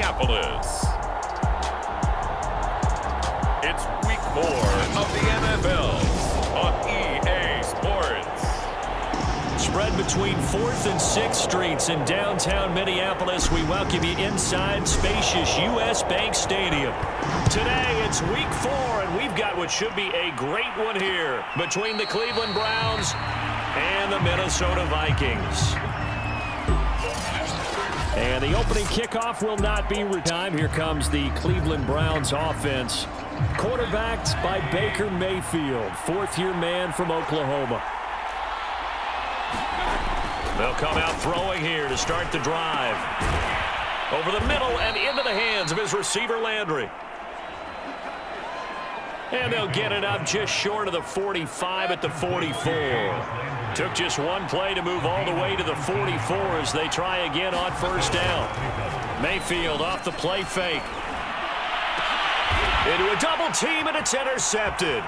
Minneapolis. It's week 4 of the NFL on EA Sports. Spread between 4th and 6th Streets in downtown Minneapolis. We welcome you inside spacious U.S. Bank Stadium. Today, it's week 4, and we've got what should be a great one here between the Cleveland Browns and the Minnesota Vikings. And the opening kickoff will not be time. Here comes the Cleveland Browns offense, quarterbacked by Baker Mayfield, fourth-year man from Oklahoma. They'll come out throwing here to start the drive. Over the middle and into the hands of his receiver, Landry. And they'll get it up just short of the 45 at the 44. Took just one play to move all the way to the 44 as they try again on first down. Mayfield off the play fake. Into a double team, and it's intercepted.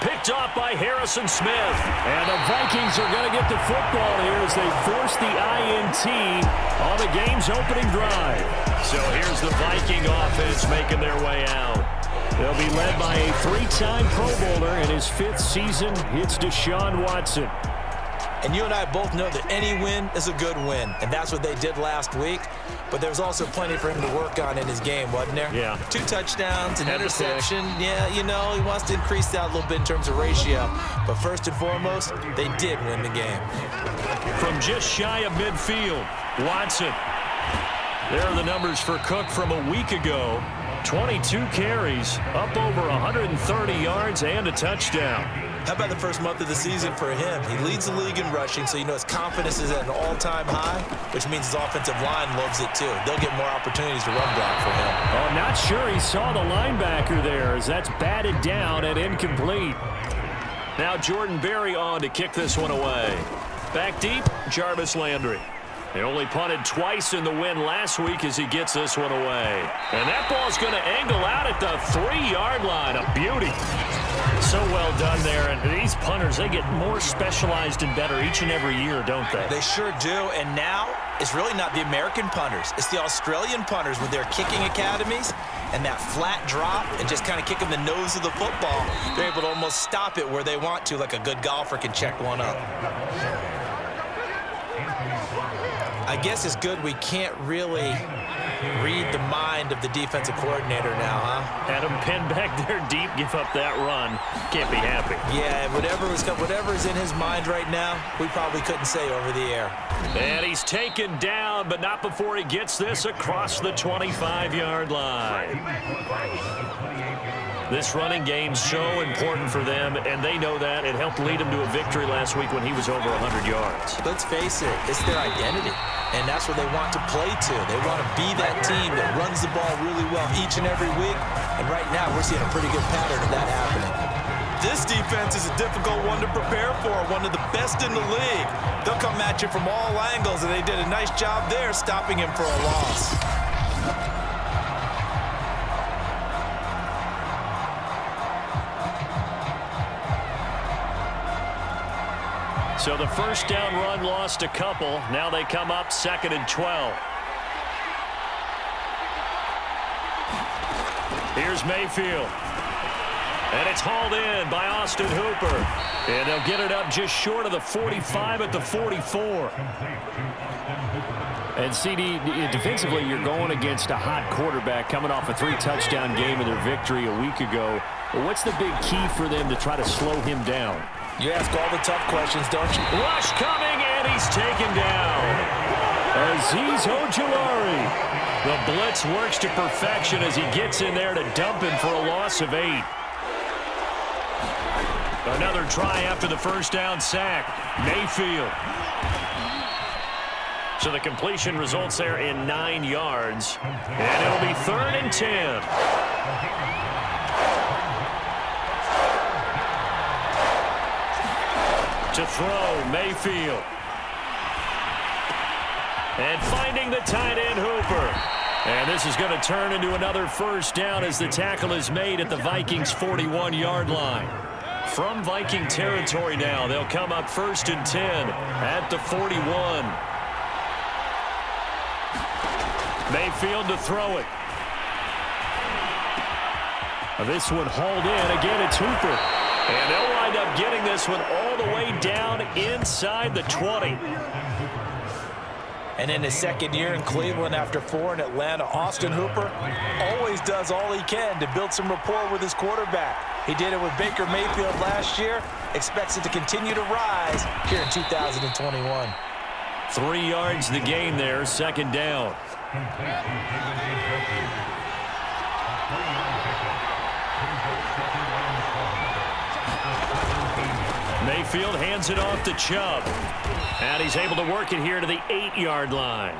Picked off by Harrison Smith. And the Vikings are going to get the football here as they force the INT on the game's opening drive. So here's the Viking offense making their way out. They'll be led by a 3-time Pro Bowler in his 5th season. It's Deshaun Watson. And you and I both know that any win is a good win, and that's what they did last week. But there was also plenty for him to work on in his game, wasn't there? Yeah. 2 touchdowns, an interception. Yeah, you know, he wants to increase that a little bit in terms of ratio. But first and foremost, they did win the game. From just shy of midfield, Watson. There are the numbers for Cook from a week ago. 22 carries, up over 130 yards, and a touchdown. How about the first month of the season for him? He leads the league in rushing, so you know his confidence is at an all-time high, which means his offensive line loves it too. They'll get more opportunities to run block for him. Oh, I'm not sure he saw the linebacker there as that's batted down and incomplete. Now Jordan Berry on to kick this one away. Back deep, Jarvis Landry. They only punted twice in the win last week as he gets this one away. And that ball's going to angle out at the 3-yard line. A beauty. So well done there. And these punters, they get more specialized and better each and every year, don't they? They sure do. And now it's really not the American punters. It's the Australian punters with their kicking academies and that flat drop and just kind of kicking the nose of the football. They're able to almost stop it where they want to, like a good golfer can check one up. I guess it's good we can't really read the mind of the defensive coordinator now, huh? Had him pinned back there deep, give up that run. Can't be happy. Yeah, whatever is in his mind right now, we probably couldn't say over the air. And he's taken down, but not before he gets this across the 25-yard line. This running game's so important for them, and they know that. It helped lead him to a victory last week when he was over 100 yards. Let's face it, it's their identity, and that's what they want to play to. They want to be that team that runs the ball really well each and every week, and right now we're seeing a pretty good pattern of that happening. This defense is a difficult one to prepare for, one of the best in the league. They'll come at you from all angles, and they did a nice job there stopping him for a loss. So the first down run lost a couple. Now they come up 2nd and 12. Here's Mayfield. And it's hauled in by Austin Hooper. And they'll get it up just short of the 45 at the 44. And CD, defensively, you're going against a hot quarterback coming off a 3-touchdown game in their victory a week ago. Well, what's the big key for them to try to slow him down? You ask all the tough questions, don't you? Rush coming, and he's taken down. Azeez Ojulari. The blitz works to perfection as he gets in there to dump him for a loss of 8. Another try after the first down sack. Mayfield. So the completion results there in 9 yards. And it'll be 3rd and 10. To throw, Mayfield. And finding the tight end, Hooper. And this is going to turn into another first down as the tackle is made at the Vikings' 41-yard line. From Viking territory now, they'll come up 1st and 10 at the 41. Mayfield to throw it. This one hauled in. Again, it's Hooper. And they'll wind up getting this one all the way down inside the 20. And in his second year in Cleveland after 4 in Atlanta, Austin Hooper always does all he can to build some rapport with his quarterback. He did it with Baker Mayfield last year. Expects it to continue to rise here in 2021. 3 yards the gain there, second down. Mayfield hands it off to Chubb. And he's able to work it here to the 8-yard line.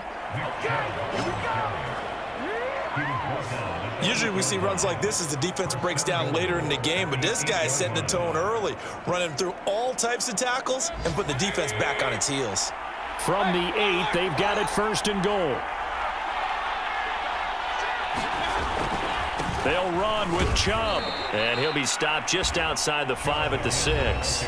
Usually we see runs like this as the defense breaks down later in the game, but this guy is setting the tone early, running through all types of tackles and put the defense back on its heels. From the 8, they've got it first and goal. They'll run with Chubb, and he'll be stopped just outside the 5 at the 6.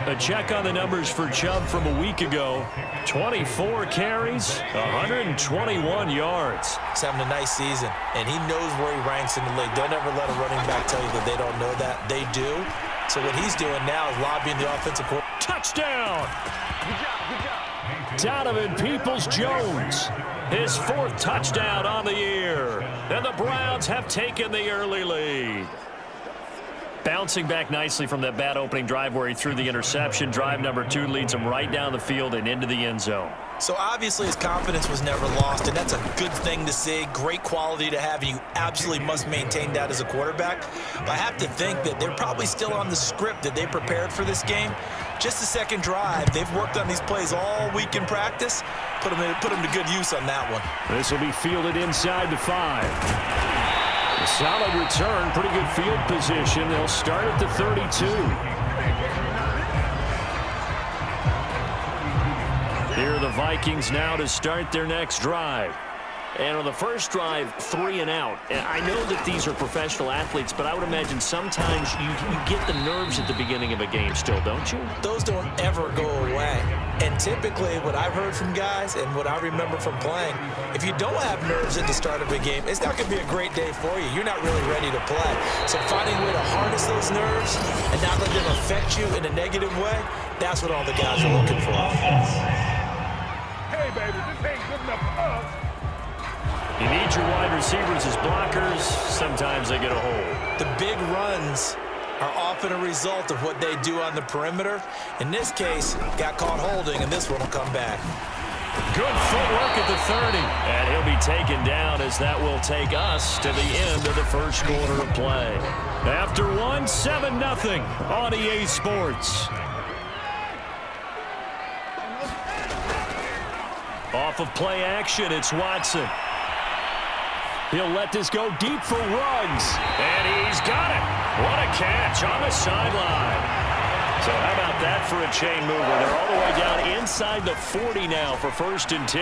A check on the numbers for Chubb from a week ago. 24 carries, 121 yards. He's having a nice season, and he knows where he ranks in the league. Don't ever let a running back tell you that they don't know that. They do. So what he's doing now is lobbying the offensive coordinator. Touchdown! Donovan Peoples-Jones, his 4th touchdown on the year. And the Browns have taken the early lead. Bouncing back nicely from that bad opening drive where he threw the interception. Drive number 2 leads him right down the field and into the end zone. So obviously his confidence was never lost, and that's a good thing to see. Great quality to have, and you absolutely must maintain that as a quarterback. But I have to think that they're probably still on the script that they prepared for this game. Just the second drive. They've worked on these plays all week in practice. Put them to good use on that one. This will be fielded inside the 5. A solid return, pretty good field position. They'll start at the 32. Here are the Vikings now to start their next drive. And on the first drive, 3 and out. And I know that these are professional athletes, but I would imagine sometimes you get the nerves at the beginning of a game still, don't you? Those don't ever go away. And typically what I've heard from guys and what I remember from playing, if you don't have nerves at the start of a game, it's not going to be a great day for you. You're not really ready to play. So finding a way to harness those nerves and not let them affect you in a negative way, that's what all the guys are looking for. Hey, baby, this ain't good enough for us. You need your wide receivers as blockers. Sometimes they get a hold. The big runs are often a result of what they do on the perimeter. In this case, got caught holding, and this one will come back. Good footwork at the 30. And he'll be taken down as that will take us to the end of the first quarter of play. After 1, 7-0 on EA Sports. Off of play action, it's Watson. He'll let this go deep for Ruggs. And he's got it. What a catch on the sideline. So how about that for a chain mover? They're all the way down inside the 40 now for 1st and 10.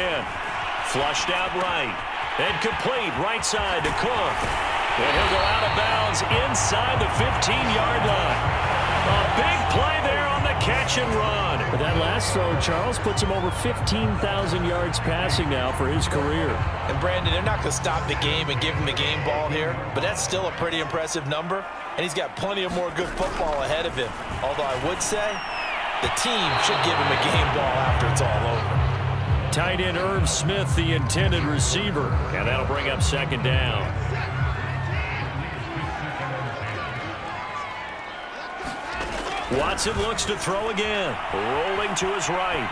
Flushed out right. And complete right side to Cook. And he'll go out of bounds inside the 15-yard line. A big play there on the catch and run. But that last throw, Charles, puts him over 15,000 yards passing now for his career. And Brandon, they're not going to stop the game and give him the game ball here, but that's still a pretty impressive number, and he's got plenty of more good football ahead of him. Although I would say the team should give him a game ball after it's all over. Tight end Irv Smith, the intended receiver, and that'll bring up 2nd down. Watson looks to throw again, rolling to his right.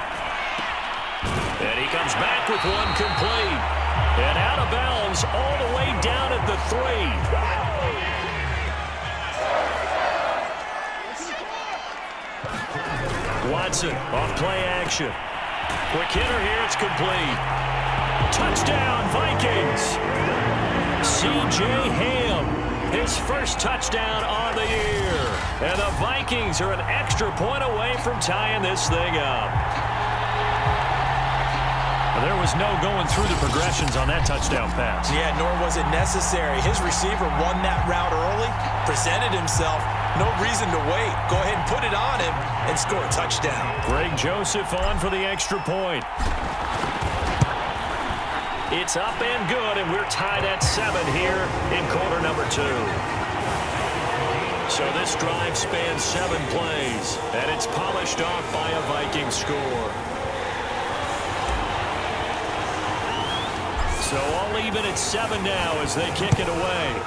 And he comes back with one complete. And out of bounds all the way down at the 3. Watson off play action. Quick hitter here, it's complete. Touchdown, Vikings. C.J. Ham, his first touchdown on the year. And the Vikings are an extra point away from tying this thing up. There was no going through the progressions on that touchdown pass. Yeah, nor was it necessary. His receiver won that route early, presented himself. No reason to wait. Go ahead and put it on him and score a touchdown. Greg Joseph on for the extra point. It's up and good, and we're tied at 7 here in quarter number 2. So this drive spans 7 plays, and it's polished off by a Viking score. So all even at 7 now as they kick it away.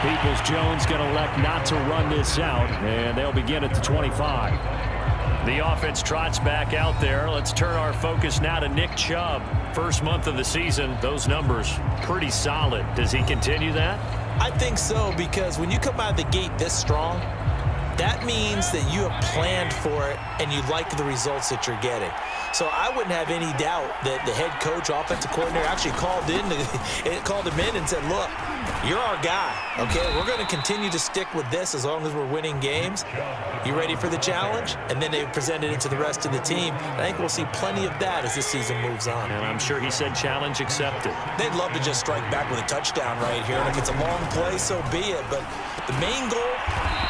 Peoples-Jones going to elect not to run this out, and they'll begin at the 25. The offense trots back out there. Let's turn our focus now to Nick Chubb. First month of the season, those numbers pretty solid. Does he continue that? I think so, because when you come out of the gate this strong, that means that you have planned for it and you like the results that you're getting. So I wouldn't have any doubt that the head coach, offensive coordinator, actually called him in and said, look, you're our guy, okay? We're going to continue to stick with this as long as we're winning games. You ready for the challenge? And then they presented it to the rest of the team. I think we'll see plenty of that as this season moves on. And I'm sure he said challenge accepted. They'd love to just strike back with a touchdown right here. And if it's a long play, so be it. But the main goal,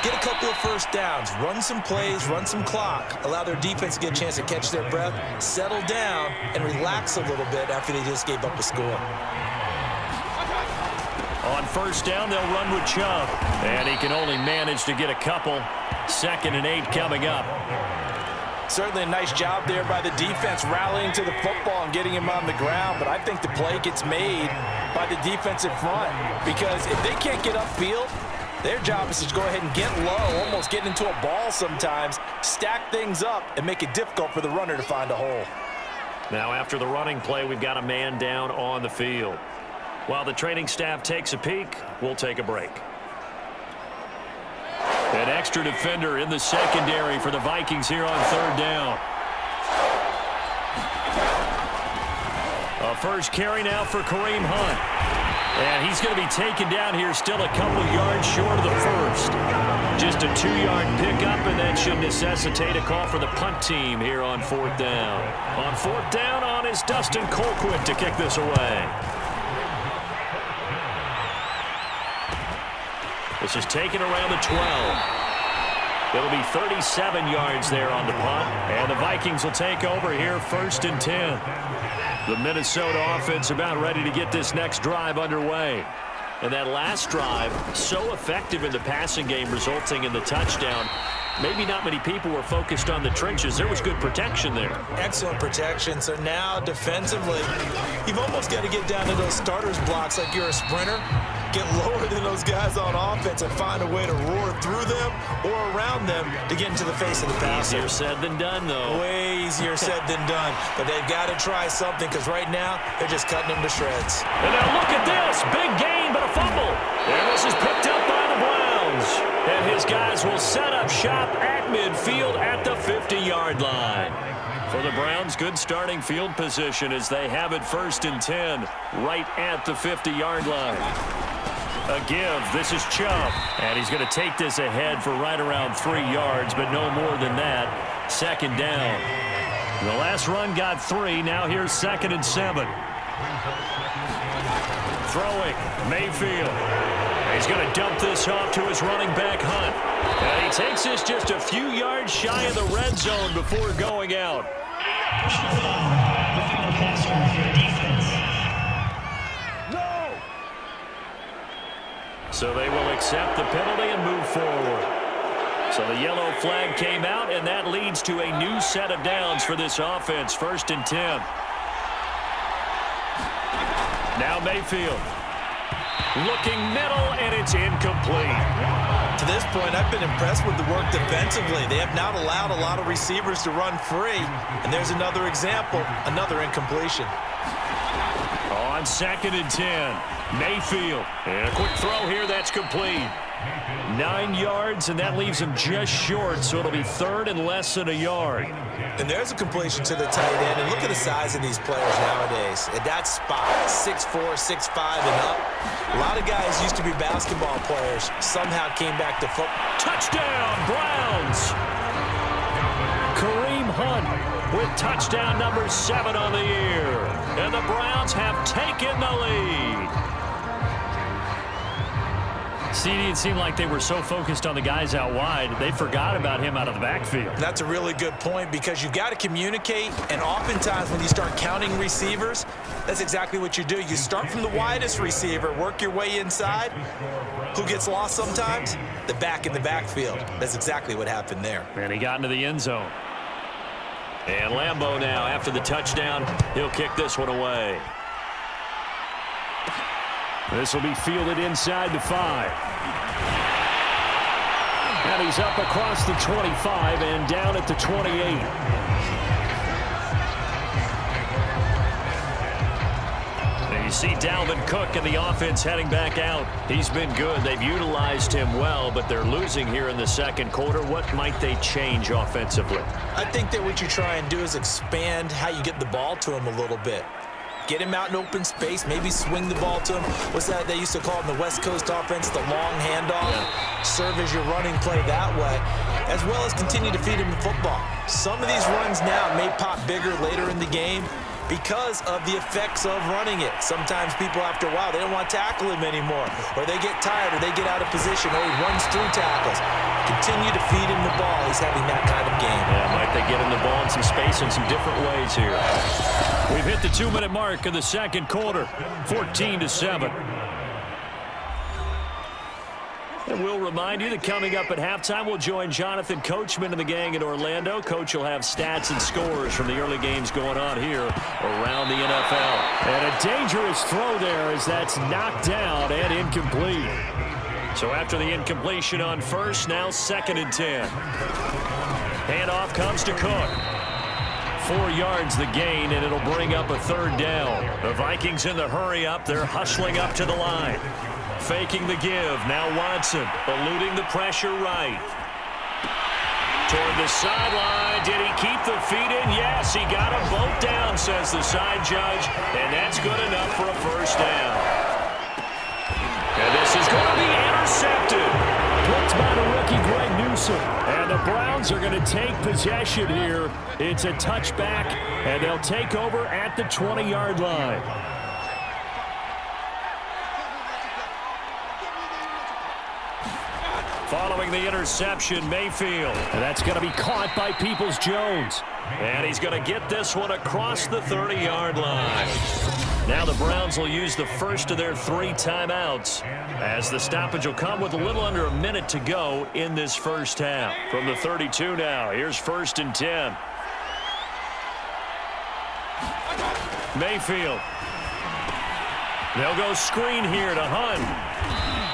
get a couple of first downs, run some plays, run some clock, allow their defense to get a chance to catch their breath, settle down, and relax a little bit after they just gave up a score. On first down, they'll run with Chubb. And he can only manage to get a couple. 2nd and 8 coming up. Certainly a nice job there by the defense rallying to the football and getting him on the ground. But I think the play gets made by the defensive front. Because if they can't get upfield, their job is to go ahead and get low, almost get into a ball sometimes, stack things up, and make it difficult for the runner to find a hole. Now after the running play, we've got a man down on the field. While the training staff takes a peek, we'll take a break. An extra defender in the secondary for the Vikings here on 3rd down. A first carry now for Kareem Hunt. And he's going to be taken down here still a couple yards short of the first. Just a 2-yard pickup, and that should necessitate a call for the punt team here on 4th down. On 4th down on is Dustin Colquitt to kick this away. This is taken around the 12. It'll be 37 yards there on the punt, and the Vikings will take over here 1st and 10. The Minnesota offense about ready to get this next drive underway. And that last drive, so effective in the passing game, resulting in the touchdown. Maybe not many people were focused on the trenches. There was good protection there. Excellent protection. So now defensively, you've almost got to get down to those starters blocks like you're a sprinter. Get lower than those guys on offense and find a way to roar through them or around them to get into the face of the passer. Easier said than done, though. Way easier said than done. But they've got to try something because right now they're just cutting them to shreds. And now look at this. Big gain, but a fumble. And this is picked up by the Browns. And his guys will set up shop at midfield at the 50-yard line. For the Browns, good starting field position as they have it 1st and 10 right at the 50-yard line. A give. This is Chubb. And he's going to take this ahead for right around 3 yards, but no more than that. 2nd down. The last run got 3. Now here's 2nd and 7. Throwing. Mayfield. He's going to dump this off to his running back, Hunt. And he takes this just a few yards shy of the red zone before going out. So they will accept the penalty and move forward. So the yellow flag came out, and that leads to a new set of downs for this offense. 1st and 10. Now Mayfield. Looking middle, and it's incomplete. To this point, I've been impressed with the work defensively. They have not allowed a lot of receivers to run free. And there's another example, another incompletion. On 2nd and 10. Mayfield. And a quick throw here, that's complete. 9 yards, and that leaves him just short, so it'll be 3rd and less than a yard. And there's a completion to the tight end. And look at the size of these players nowadays. At that spot, 6'4", 6'5", and up. A lot of guys used to be basketball players. Somehow came back to football. Touchdown, Browns! Kareem Hunt with touchdown number 7 on the year. And the Browns have taken the lead. CD, it seemed like they were so focused on the guys out wide, they forgot about him out of the backfield. That's a really good point because you've got to communicate, and oftentimes when you start counting receivers, that's exactly what you do. You start from the widest receiver, work your way inside. Who gets lost sometimes? The back in the backfield. That's exactly what happened there. And he got into the end zone. And Lambeau now, after the touchdown, he'll kick this one away. This will be fielded inside the 5. And he's up across the 25 and down at the 28. And you see Dalvin Cook and the offense heading back out. He's been good. They've utilized him well, but they're losing here in the second quarter. What might they change offensively? I think that what you try and do is expand how you get the ball to him a little bit. Get him out in open space, maybe swing the ball to him. What's that they used to call in the West Coast offense, the long handoff? Serve as your running play that way, as well as continue to feed him the football. Some of these runs now may pop bigger later in the game because of the effects of running it. Sometimes people, after a while, they don't want to tackle him anymore, or they get tired, or they get out of position, or he runs through tackles. Continue to feed him the ball. He's having that kind of game. Yeah, might they get him the ball in some space in some different ways here. We've hit the 2-minute mark of the second quarter, 14-7. And we'll remind you that coming up at halftime, we'll join Jonathan Coachman and the gang in Orlando. Coach will have stats and scores from the early games going on here around the NFL. And a dangerous throw there as that's knocked down and incomplete. So after the incompletion on first, now 2nd and 10. Handoff comes to Cook. 4 yards the gain, and it'll bring up a 3rd down. The Vikings in the hurry up. They're hustling up to the line. Faking the give. Now Watson eluding the pressure right. Toward the sideline. Did he keep the feet in? Yes, he got them both down, says the side judge. And that's good enough for a 1st down. And this is going to be intercepted. Blocked by the rookie Greg Newsome. And the Browns are going to take possession here. It's a touchback, and they'll take over at the 20-yard line. Following the interception, Mayfield. And that's going to be caught by Peoples-Jones. And he's going to get this one across the 30-yard line. Now the Browns will use the first of their 3 timeouts, as the stoppage will come with a little under a minute to go in this first half. From the 32 now, here's 1st and 10. Mayfield. They'll go screen here to Hunt.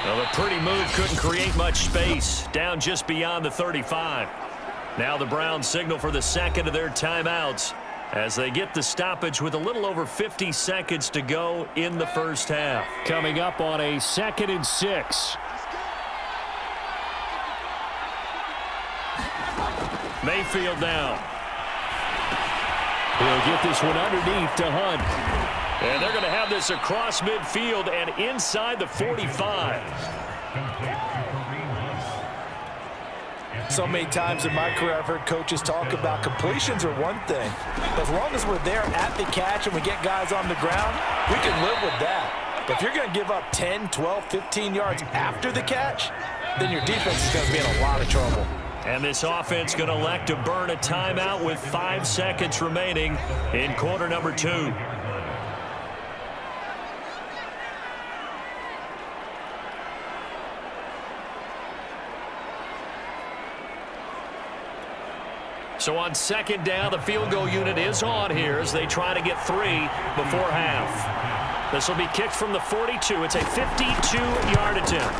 Well, a pretty move couldn't create much space. Down just beyond the 35. Now the Browns signal for the 2nd of their timeouts as they get the stoppage with a little over 50 seconds to go in the first half. Coming up on a 2nd and 6. Mayfield down. He'll get this one underneath to Hunt. And they're going to have this across midfield and inside the 45. So many times in my career, I've heard coaches talk about completions are one thing. But as long as we're there at the catch and we get guys on the ground, we can live with that. But if you're going to give up 10, 12, 15 yards after the catch, then your defense is going to be in a lot of trouble. And this offense going to elect to burn a timeout with 5 seconds remaining in quarter number 2. So on 2nd down, the field goal unit is on here as they try to get 3 before half. This will be kicked from the 42. It's a 52-yard attempt.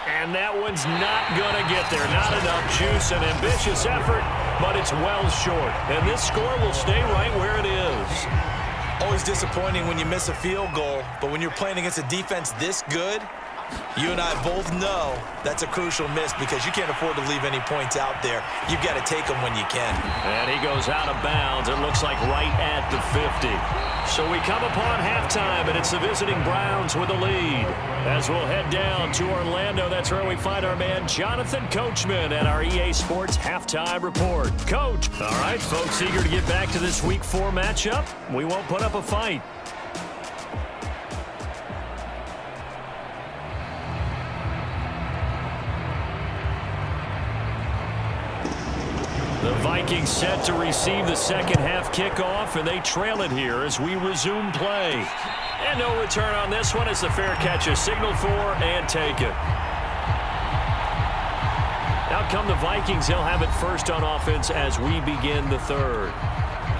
And that one's not going to get there. Not enough juice. An ambitious effort, but it's well short. And this score will stay right where it is. Always disappointing when you miss a field goal, but when you're playing against a defense this good, you and I both know that's a crucial miss because you can't afford to leave any points out there. You've got to take them when you can. And he goes out of bounds. It looks like right at the 50. So we come upon halftime, and it's the visiting Browns with the lead. As we'll head down to Orlando, that's where we find our man Jonathan Coachman at our EA Sports Halftime Report. Coach. All right, folks, eager to get back to this Week 4 matchup. We won't put up a fight. The Vikings set to receive the second half kickoff, and they trail it here as we resume play. And no return on this one as the fair catch is signaled for and taken. Now come the Vikings. They'll have it first on offense as we begin the third.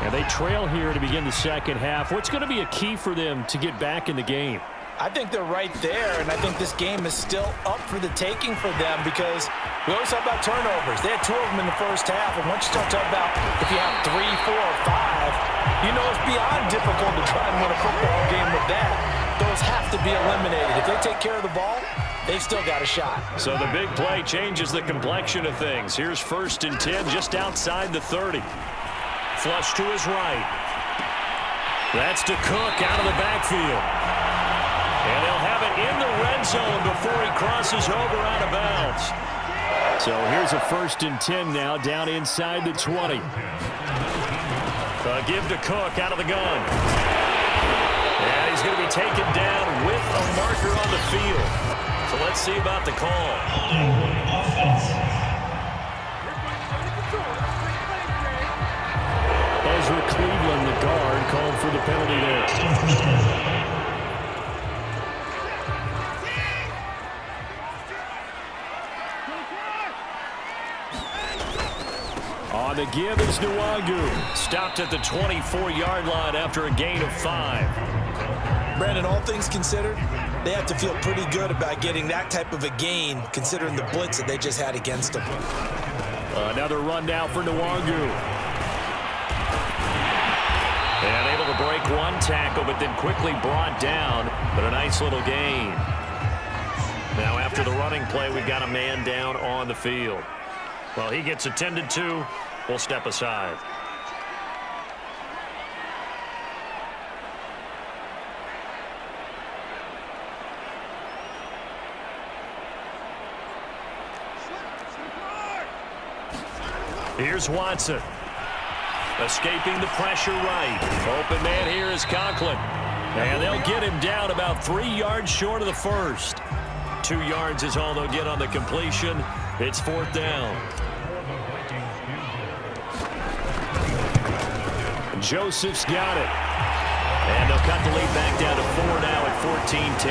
And they trail here to begin the second half. What's going to be a key for them to get back in the game? I think they're right there, and I think this game is still up for the taking for them because we always talk about turnovers. They had 2 of them in the first half, and once you start talking about if you have 3, 4, or 5, you know it's beyond difficult to try and win a football game with that. Those have to be eliminated. If they take care of the ball, they've still got a shot. So the big play changes the complexion of things. Here's 1st and 10 just outside the 30. Flush to his right. That's to Cook out of the backfield. And he'll have it in the red zone before he crosses over out of bounds. So here's a 1st and 10 now down inside the 20. Give to Cook out of the gun. And he's going to be taken down with a marker on the field. So let's see about the call. Ezra Cleveland, the guard, called for the penalty there. On the give is Nwangu. Stopped at the 24-yard line after a gain of 5. Brandon, all things considered, they have to feel pretty good about getting that type of a gain considering the blitz that they just had against them. Another run down for Nwangu. And able to break one tackle, but then quickly brought down. But a nice little gain. Now after the running play, we've got a man down on the field. Well, he gets attended to. We'll step aside. Here's Watson. Escaping the pressure right. Open man here is Conklin. And they'll get him down about 3 yards short of the first. 2 yards is all they'll get on the completion. It's 4th down. Joseph's got it. And they'll cut the lead back down to 4 now at 14-10.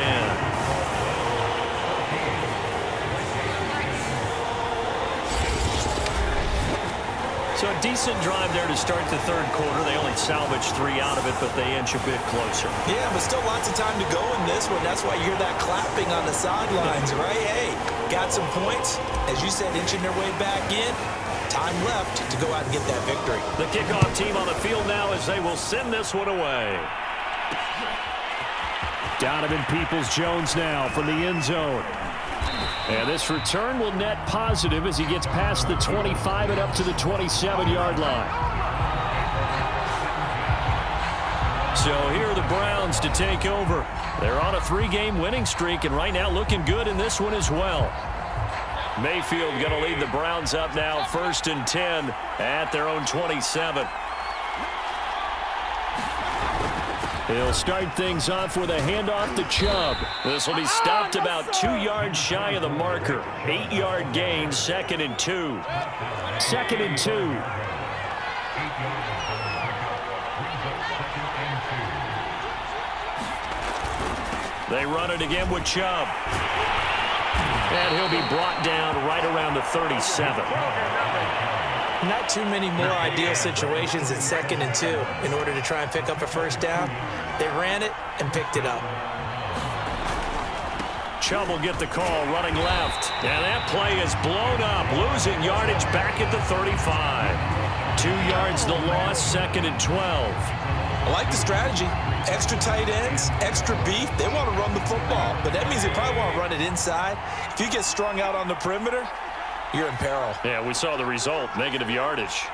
So a decent drive there to start the third quarter. They only salvaged 3 out of it, but they inch a bit closer. Yeah, but still lots of time to go in this one. That's why you hear that clapping on the sidelines, right? Hey, got some points. As you said, inching their way back in. Time left to go out and get that victory. The kickoff team on the field now as they will send this one away. Donovan Peoples-Jones now from the end zone. And this return will net positive as he gets past the 25 and up to the 27-yard line. So here are the Browns to take over. They're on a 3-game winning streak and right now looking good in this one as well. Mayfield going to lead the Browns up now 1st and 10 at their own 27. He'll start things off with a handoff to Chubb. This will be stopped about 2 yards shy of the marker. 8-yard gain, 2nd and 2. 2nd and 2. They run it again with Chubb. And he'll be brought down right around the 37. Not too many more ideal situations at 2nd and 2 in order to try and pick up a first down. They ran it and picked it up. Chubb will get the call running left. And that play is blown up, losing yardage back at the 35. 2 yards the loss, 2nd and 12. I like the strategy. Extra tight ends, extra beef. They want to run the football, but that means they probably want to run it inside. If you get strung out on the perimeter, you're in peril. Yeah, we saw the result, negative yardage.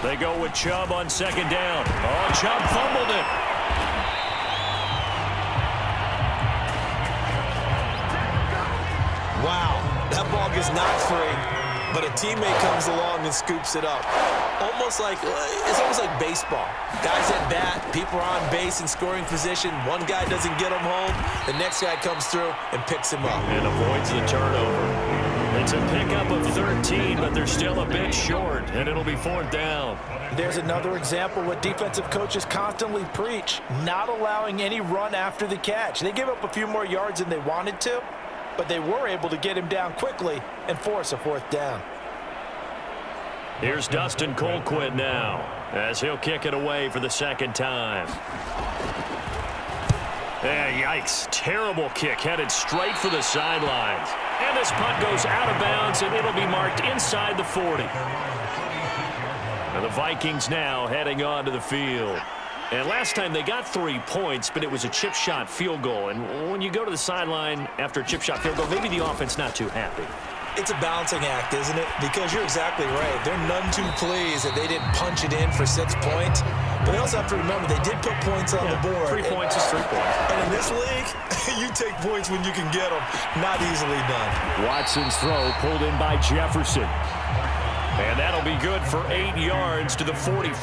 They go with Chubb on 2nd down. Oh, Chubb fumbled it. Wow, that ball gets knocked free, but a teammate comes along and scoops it up. It's almost like baseball. Guys at bat, people are on base in scoring position. One guy doesn't get him home. The next guy comes through and picks him up. And avoids the turnover. They It's a pickup of 13, but they're still a bit short, and it'll be 4th down. There's another example what defensive coaches constantly preach, not allowing any run after the catch. They gave up a few more yards than they wanted to, but they were able to get him down quickly and force a 4th down. Here's Dustin Colquitt now, as he'll kick it away for the 2nd time. Yikes. Terrible kick headed straight for the sidelines. And this punt goes out of bounds, and it'll be marked inside the 40. And the Vikings now heading onto the field. And last time they got 3 points, but it was a chip shot field goal. And when you go to the sideline after a chip shot field goal, maybe the offense not too happy. It's a balancing act, isn't it? Because you're exactly right. They're none too pleased that they didn't punch it in for 6 points. But they also have to remember they did put points on the board. 3 points is 3 points. And in this league, you take points when you can get them. Not easily done. Watson's throw pulled in by Jefferson. And that'll be good for 8 yards to the 45.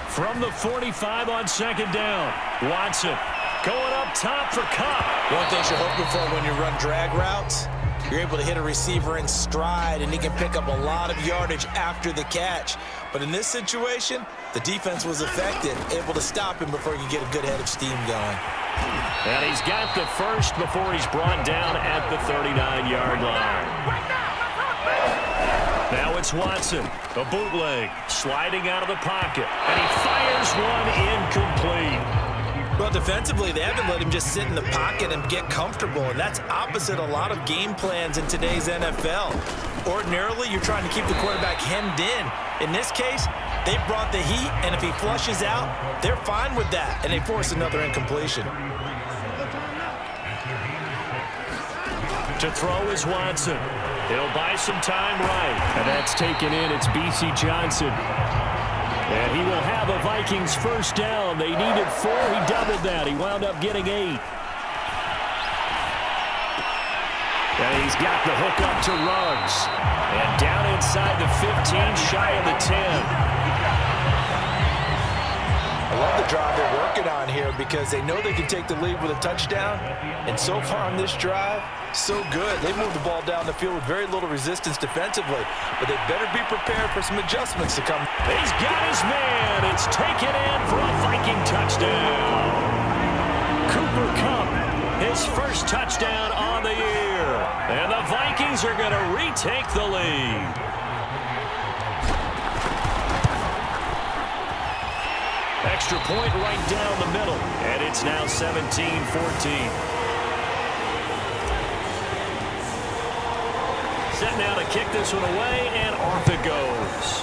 From the 45 on 2nd down, Watson going up top for Kupp. One thing you're hoping for when you run drag routes, you're able to hit a receiver in stride, and he can pick up a lot of yardage after the catch. But in this situation, the defense was effective, able to stop him before he could get a good head of steam going. And he's got the first before he's brought down at the 39-yard line. Now it's Watson, a bootleg, sliding out of the pocket, and he fires one incomplete. Well, defensively, they haven't let him just sit in the pocket and get comfortable, and that's opposite a lot of game plans in today's NFL. Ordinarily, you're trying to keep the quarterback hemmed in. In this case, they brought the heat, and if he flushes out, they're fine with that, and they force another incompletion. To throw is Watson. He'll buy some time right. And that's taken in. It's B.C. Johnson. And he will have a Vikings first down. They needed 4. He doubled that. He wound up getting 8. And he's got the hook up to Ruggs. And down inside the 15, shy of the 10. I love the drive they're working on here because they know they can take the lead with a touchdown. And so far on this drive, so good. They moved the ball down the field with very little resistance defensively. But they better be prepared for some adjustments to come. He's got his man. It's taken in for a Viking touchdown. Cooper Kupp, his first touchdown on the year. And the Vikings are going to retake the lead. Extra point right down the middle. And it's now 17-14. Set now to kick this one away, and off it goes.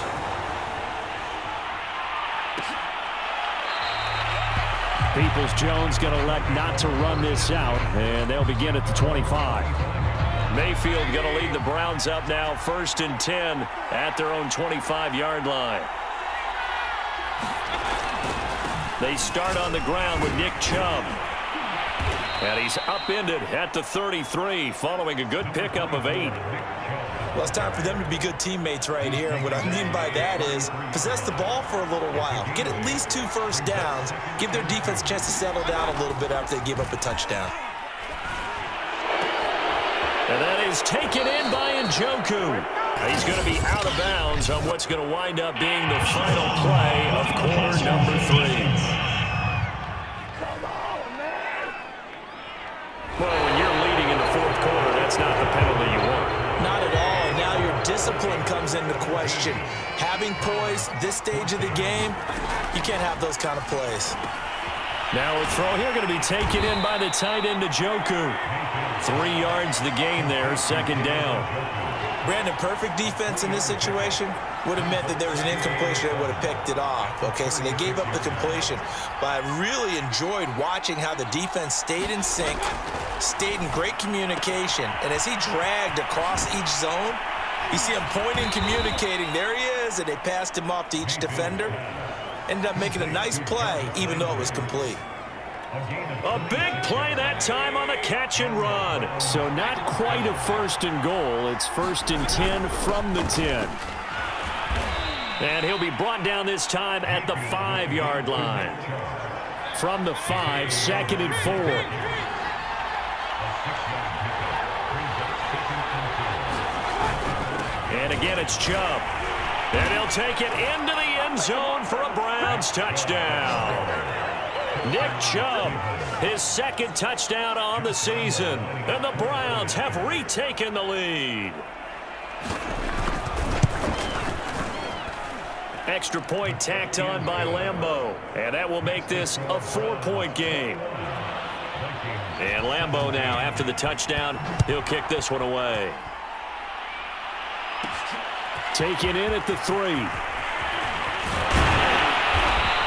Peoples-Jones going to elect not to run this out, and they'll begin at the 25. Mayfield going to lead the Browns up now, 1st and 10 at their own 25-yard line. They start on the ground with Nick Chubb. And he's upended at the 33 following a good pickup of 8. Well, it's time for them to be good teammates right here. And what I mean by that is possess the ball for a little while. Get at least 2 first downs. Give their defense a chance to settle down a little bit after they give up a touchdown. And that is taken in by Njoku. He's going to be out of bounds on what's going to wind up being the final play of quarter number 3. Well, when you're leading in the 4th quarter, that's not the penalty you want. Not at all. And now your discipline comes into question. Having poise this stage of the game, you can't have those kind of plays. Now a throw here going to be taken in by the tight end Njoku. 3 yards the gain there, 2nd down. Brandon, perfect defense in this situation would have meant that there was an incompletion. They would have picked it off. Okay, so they gave up the completion. But I really enjoyed watching how the defense stayed in sync, stayed in great communication. And as he dragged across each zone, you see him pointing, communicating. There he is, and they passed him off to each defender. Ended up making a nice play, even though it was complete. A big play that time on the catch and run. So not quite a 1st and goal. It's 1st and 10 from the 10. And he'll be brought down this time at the 5-yard line. From the 5, 2nd and 4. And again, it's Chubb. And he'll take it into the end zone for a Browns touchdown. Nick Chubb, his second touchdown on the season. And the Browns have retaken the lead. Extra point tacked on by Lambeau. And that will make this a 4-point game. And Lambeau now, after the touchdown, he'll kick this one away. Taken in at the 3.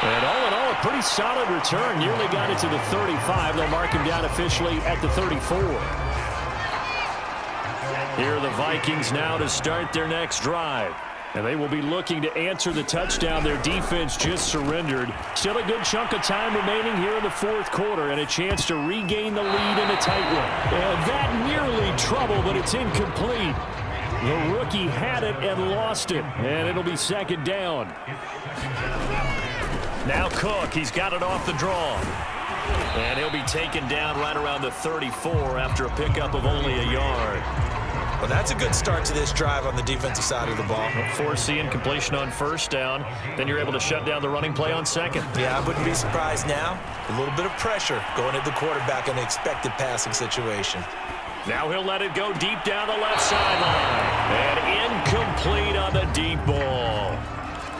And all in all, a pretty solid return. Nearly got it to the 35. They'll mark him down officially at the 34. Here are the Vikings now to start their next drive. And they will be looking to answer the touchdown their defense just surrendered. Still a good chunk of time remaining here in the fourth quarter and a chance to regain the lead in a tight one. And that nearly trouble, but it's incomplete. The rookie had it and lost it, and it'll be second down. Now Cook, he's got it off the draw. And he'll be taken down right around the 34 after a pickup of only a yard. Well, that's a good start to this drive on the defensive side of the ball. Force the incompletion on first down. Then you're able to shut down the running play on second. Yeah, I wouldn't be surprised now. A little bit of pressure going at the quarterback in an expected passing situation. Now he'll let it go deep down the left sideline. And incomplete on the deep ball.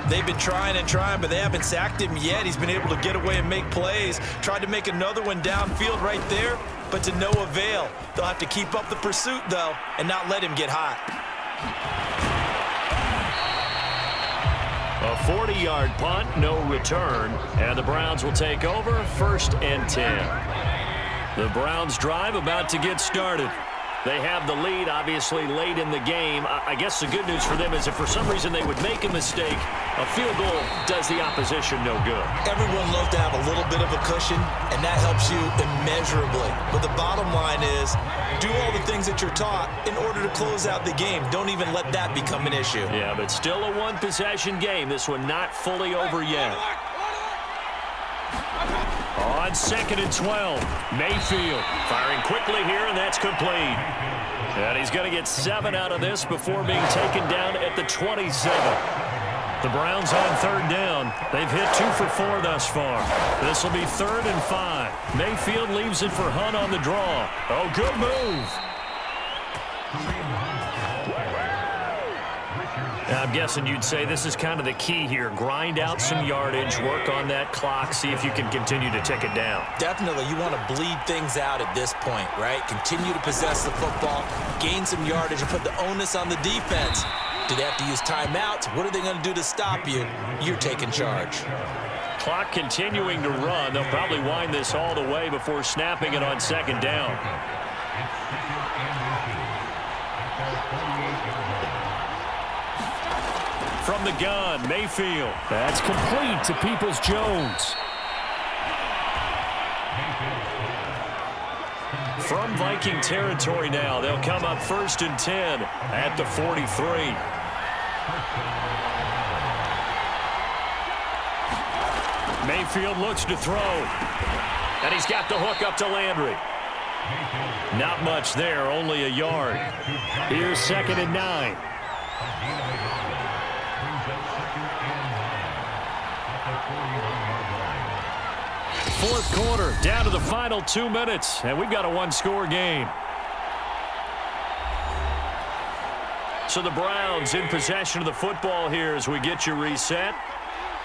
They've been trying and trying, but they haven't sacked him yet. He's been able to get away and make plays. Tried to make another one downfield right there, but to no avail. They'll have to keep up the pursuit, though, and not let him get hot. A 40-yard punt, no return, and the Browns will take over 1st and 10. The Browns drive about to get started. They have the lead, obviously, late in the game. I guess the good news for them is if for some reason they would make a mistake, a field goal does the opposition no good. Everyone loves to have a little bit of a cushion, and that helps you immeasurably. But the bottom line is, do all the things that you're taught in order to close out the game. Don't even let that become an issue. Yeah, but still a one-possession game. This one not fully over yet. On 2nd and 12, Mayfield firing quickly here, and that's complete. And he's going to get 7 out of this before being taken down at the 27. The Browns on 3rd down. They've hit 2 for 4 thus far. This will be 3rd and 5. Mayfield leaves it for Hunt on the draw. Oh, good move. I'm guessing you'd say this is kind of the key here. Grind out some yardage, work on that clock, see if you can continue to tick it down. Definitely, you want to bleed things out at this point, right? Continue to possess the football, gain some yardage, and put the onus on the defense. Do they have to use timeouts? What are they going to do to stop you? You're taking charge. Clock continuing to run. They'll probably wind this all the way before snapping it on 2nd down. From the gun, Mayfield. That's complete to Peoples-Jones. From Viking territory now, they'll come up 1st and 10 at the 43. Mayfield looks to throw. And he's got the hook up to Landry. Not much there, only a yard. Here's 2nd and 9. Fourth quarter, down to the final 2 minutes, and we've got a one-score game. So the Browns in possession of the football here as we get you reset.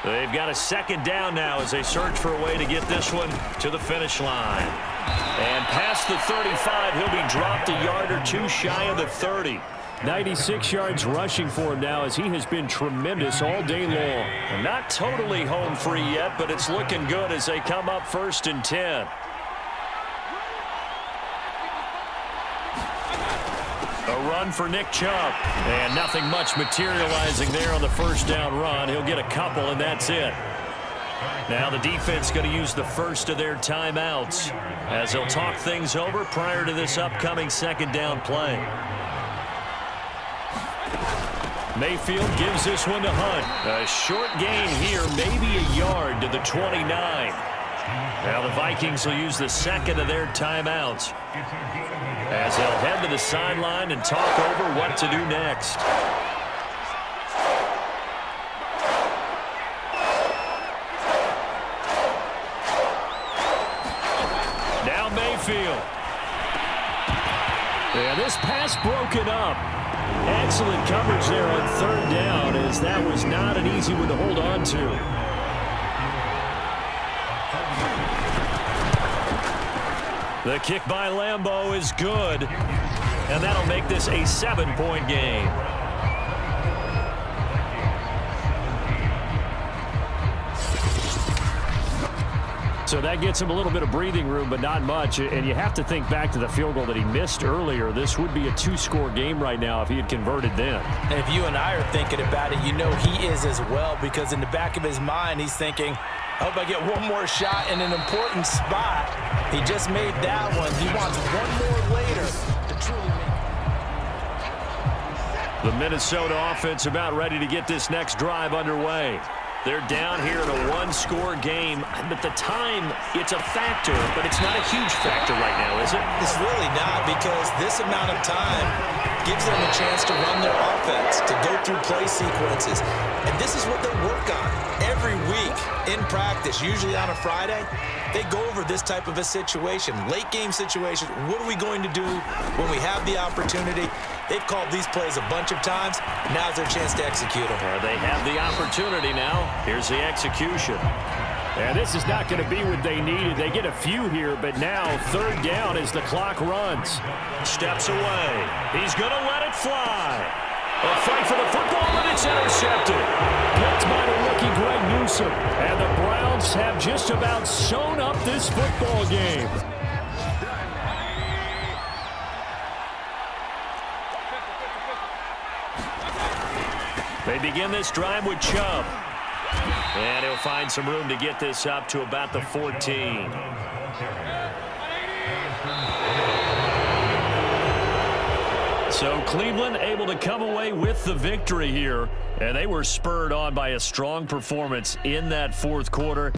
They've got a 2nd down now as they search for a way to get this one to the finish line. And past the 35, he'll be dropped a yard or 2 shy of the 30. 96 yards rushing for him now as he has been tremendous all day long. And not totally home free yet, but it's looking good as they come up 1st and 10. A run for Nick Chubb. And nothing much materializing there on the 1st down run. He'll get a couple, and that's it. Now the defense going to use the first of their timeouts as they'll talk things over prior to this upcoming 2nd down play. Mayfield gives this one to Hunt. A short gain here, maybe a yard to the 29. Now the Vikings will use the 2nd of their timeouts as they'll head to the sideline and talk over what to do next. midfield. And this pass broken up. Excellent coverage there on third down, as that was not an easy one to hold on to. The kick by Lambeau is good, and that'll make this a 7-point game. So that gets him a little bit of breathing room, but not much. And you have to think back to the field goal that he missed earlier. This would be a 2-score game right now if he had converted then. And if you and I are thinking about it, you know he is as well, because in the back of his mind, he's thinking, I hope I get one more shot in an important spot. He just made that one. He wants one more later to truly make it. The Minnesota offense about ready to get this next drive underway. They're down here in a 1-score game, but the time, it's a factor, but it's not a huge factor right now, is it? It's really not, because this amount of time gives them a chance to run their offense, to go through play sequences. And this is what they work on every week in practice, usually on a Friday. They go over this type of a situation, late game situation. What are we going to do when we have the opportunity? They've called these plays a bunch of times. Now's their chance to execute them. They have the opportunity now. Here's the execution. And this is not going to be what they needed. They get a few here, but now third down as the clock runs. Steps away. He's going to let it fly. A fight for the football, and it's intercepted. Picked by the rookie Greg Newsome. And the Browns have just about sewn up this football game. They begin this drive with Chubb. And he'll find some room to get this up to about the 14. So Cleveland able to come away with the victory here. And they were spurred on by a strong performance in that fourth quarter.